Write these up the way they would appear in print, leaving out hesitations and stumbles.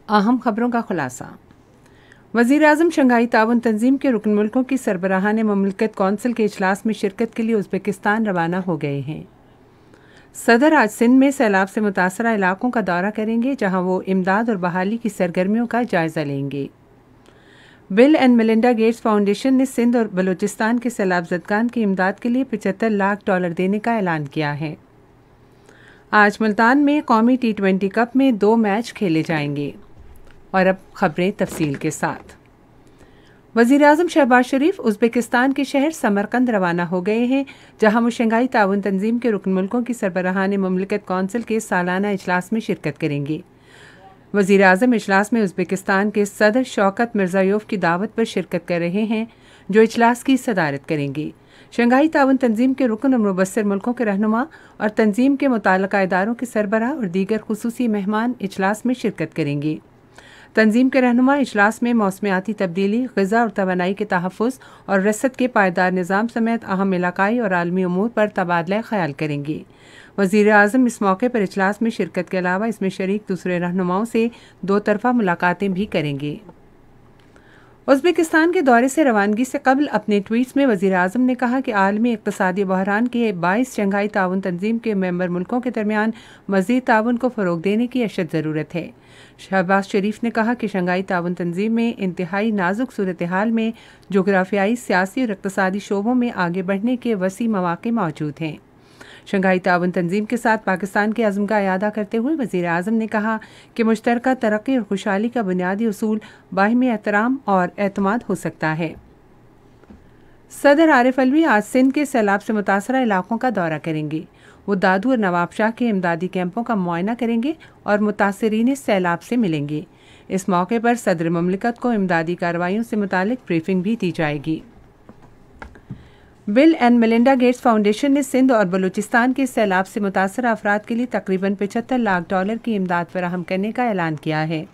अहम खबरों का खुलासा। वज़ीर-ए-आज़म शंघाई ताउन तंजीम के रुकन मुल्कों की सरबराहान ममलकत कौंसिल के इजलास में शिरकत के लिए उज़्बेकिस्तान रवाना हो गए हैं। सदर आज सिंध में सैलाब से मुतासरा इलाकों का दौरा करेंगे, जहां वो इमदाद और बहाली की सरगर्मियों का जायज़ा लेंगे। Bill and Melinda Gates foundation ने सिंध और बलूचिस्तान के सैलाब ज़दगान की इमदाद के लिए $75 लाख देने का ऐलान किया है। आज मुल्तान में कौमी T20 कप में 2 मैच खेले जाएंगे। और अब खबरें तफसील के साथ। वज़ीर-ए-आज़म शहबाज शरीफ उज़्बेकिस्तान के शहर समरकंद रवाना हो गए हैं, जहां वो शंघाई ताउन तंजीम के रुकन मुल्कों की सरबराहान ममलकत कौंसिल के सालाना इजलास में शिरकत करेंगे। वज़ीर-ए-आज़म इजलास में उज़्बेकिस्तान के सदर शौकत मिर्ज़ायोव की दावत पर शिरकत कर रहे हैं, जो इजलास की सदारत करेंगे। शंघाई ताउन तंजीम के रुकन और मुबस्सिर मुल्कों के रहनुमा और तंजीम के मुताल्लिका इदारों के सरबराह और दीगर खुसूसी मेहमान इजलास में शिरकत करेंगे। तंजीम के रहनुमा इजलास में मौसमियाती तब्दीली, ग़िज़ा और तवानाई के तहफ़्फ़ुज़ और रसद के पायदार निज़ाम समेत अहम इलाकाई और आलमी उमूर पर तबादला ख्याल करेंगे। वज़ीर-ए-आज़म इस मौके पर इजलास में शिरकत के अलावा इसमें शरीक दूसरे रहनुमाओं से 2 तरफ़ा मुलाकातें भी करेंगे। उज़्बेकिस्तान के दौरे से रवानगी से कबल अपने ट्वीट्स में वज़ीर-ए-आज़म ने कहा कि आलमी इक़्तिसादी बहरान के बाइस शंघाई ताउन तंजीम के मेंबर मुल्कों के दरमियान मज़ीद ताउन को फ़रोग़ देने की अशद ज़रूरत है। शहबाज शरीफ ने कहा कि शंघाई ताउन तंजीम में इंतहाई नाजुक सूरत हाल में जोग्राफियाई, सियासी और इक़्तिसादी शोबों में आगे बढ़ने के वसी मौक़े मौजूद हैं। शंघाई ताउन तंजीम के साथ पाकिस्तान के अज़्म का इयादा करते हुए वज़ीर-ए-आज़म ने कहा कि मुश्तरका तरक्की और खुशहाली का बुनियादी उसूल बाहिमी एहतराम और एतमाद हो सकता है। सदर आरिफ अलवी आज सिंध के सैलाब से मुतासरा इलाकों का दौरा करेंगे। वो दादू और नवाबशाह के इमदादी कैंपों का मुआयना करेंगे और मुतासरीन सैलाब से मिलेंगे। इस मौके पर सदर ममलिकत को इमदादी कार्रवाइयों से मुतालिक ब्रीफिंग भी दी जाएगी। Bill and Melinda Gates foundation ने सिंध और बलूचिस्तान के सैलाब से मुतासरा अफराद के लिए तकरीबन $75 लाख की इमदाद फराहम करने का ऐलान किया है।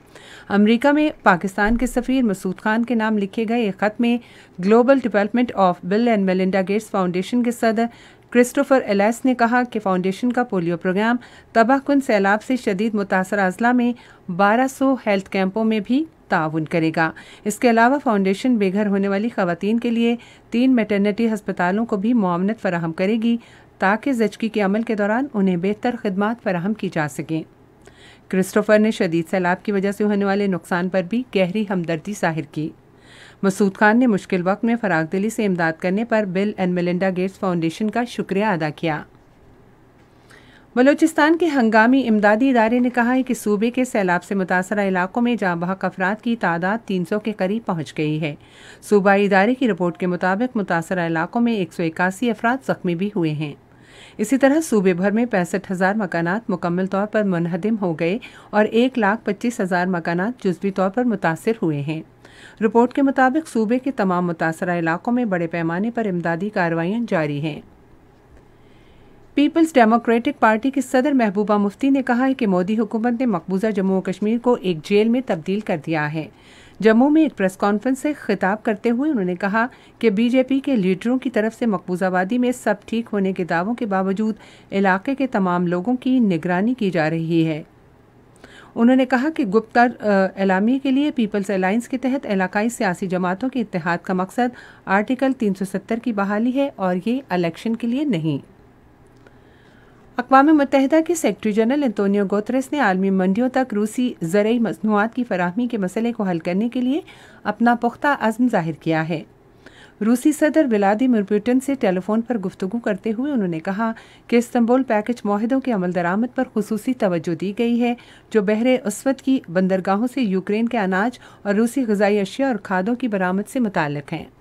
अमरीका में पाकिस्तान के सफ़ीर मसूद खान के नाम लिखे गए एक ख़त में global development of bill and Melinda Gates foundation के सदर क्रिस्टोफर एलेस ने कहा कि फाउंडेशन का पोलियो प्रोग्राम तबाहकुन सैलाब से शदीद मुतासरा अजला में 1200 हेल्थ कैंपों में भी ताउन करेगा। इसके अलावा फाउंडेशन बेघर होने वाली ख़वातीन के लिए 3 मैटरनिटी हस्पतालों को भी मुआवनत फराहम करेगी, ताकि ज़चगी के अमल के दौरान उन्हें बेहतर खिदमात फराहम की जा सकें। क्रिस्टोफर ने शदीद सैलाब की वजह से होने वाले नुकसान पर भी गहरी हमदर्दी ज़ाहिर की। मसूद खान ने मुश्किल वक्त में फरागदिली से इमदाद करने पर bill and Melinda Gates foundation का शुक्रिया अदा किया। बलूचिस्तान के हंगामी इमदादी इदारे ने कहा है कि सूबे के सैलाब से मुतासरा इलाकों में जाँ बहक अफराद की तादाद 300 के करीब पहुँच गई है। सूबाई इदारे की रिपोर्ट के मुताबिक मुतासरा इलाकों में 181 अफराद ज़ख्मी भी हुए हैं। इसी तरह सूबे भर में 65,000 मकानात मुकम्मल तौर पर मुनहदिम हो गए और 1,25,000 मकानात जुज़वी तौर पर मुतासिर हुए हैं। रिपोर्ट के मुताबिक सूबे के तमाम मुतासरा इलाकों में बड़े पैमाने पर इमदादी कार्रवाइयाँ जारी हैं। पीपल्स डेमोक्रेटिक पार्टी की सदर महबूबा मुफ्ती ने कहा है कि मोदी हुकूमत ने मकबूजा जम्मू और कश्मीर को एक जेल में तब्दील कर दिया है। जम्मू में एक प्रेस कॉन्फ्रेंस से खिताब करते हुए उन्होंने कहा कि बीजेपी के लीडरों की तरफ से मकबूजाबादी में सब ठीक होने के दावों के बावजूद इलाके के तमाम लोगों की निगरानी की जा रही है। उन्होंने कहा कि गुप्त एलामी के लिए पीपल्स अलायंस के तहत इलाकाई सियासी जमातों के इत्तेहाद का मकसद आर्टिकल 370 की बहाली है और ये इलेक्शन के लिए नहीं। अक़वाम मुत्तहिदा के सेक्रेटरी जनरल एंटोनियो गुतेरेस ने आलमी मंडियों तक रूसी ज़रई मसनूआत की फराहमी के मसले को हल करने के लिए अपना पुख्ता अज़्म ज़ाहिर किया है। रूसी सदर व्लादिमीर पुतिन से टेलीफोन पर गुफ्तगू करते हुए उन्होंने कहा कि इस्तांबुल पैकेज मुआहदों के अमल दरामद पर खुसूसी तवज्जो दी गई है, जो बहरे अस्वद की बंदरगाहों से यूक्रेन के अनाज और रूसी ग़िज़ाई अशिया और खादों की बरामद से मुताल्लिक़ हैं।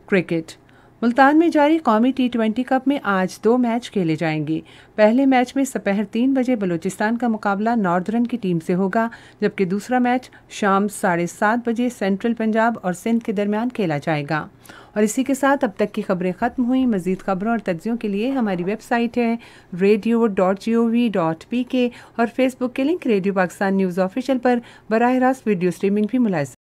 क्रिकेट। मुल्तान में जारी कौमी T20 कप में आज 2 मैच खेले जाएंगे। पहले मैच में दोपहर 3 बजे बलूचिस्तान का मुकाबला नॉर्दर्न की टीम से होगा, जबकि दूसरा मैच शाम 7:30 बजे सेंट्रल पंजाब और सिंध के दरमियान खेला जाएगा। और इसी के साथ अब तक की खबरें ख़त्म हुई। मज़ीद खबरों और तज्ज़ियों के लिए हमारी वेबसाइट है radio.gov.pk और फेसबुक के link radio Pakistan news official पर बराह रास्त वीडियो स्ट्रीमिंग भी मुलाहिज़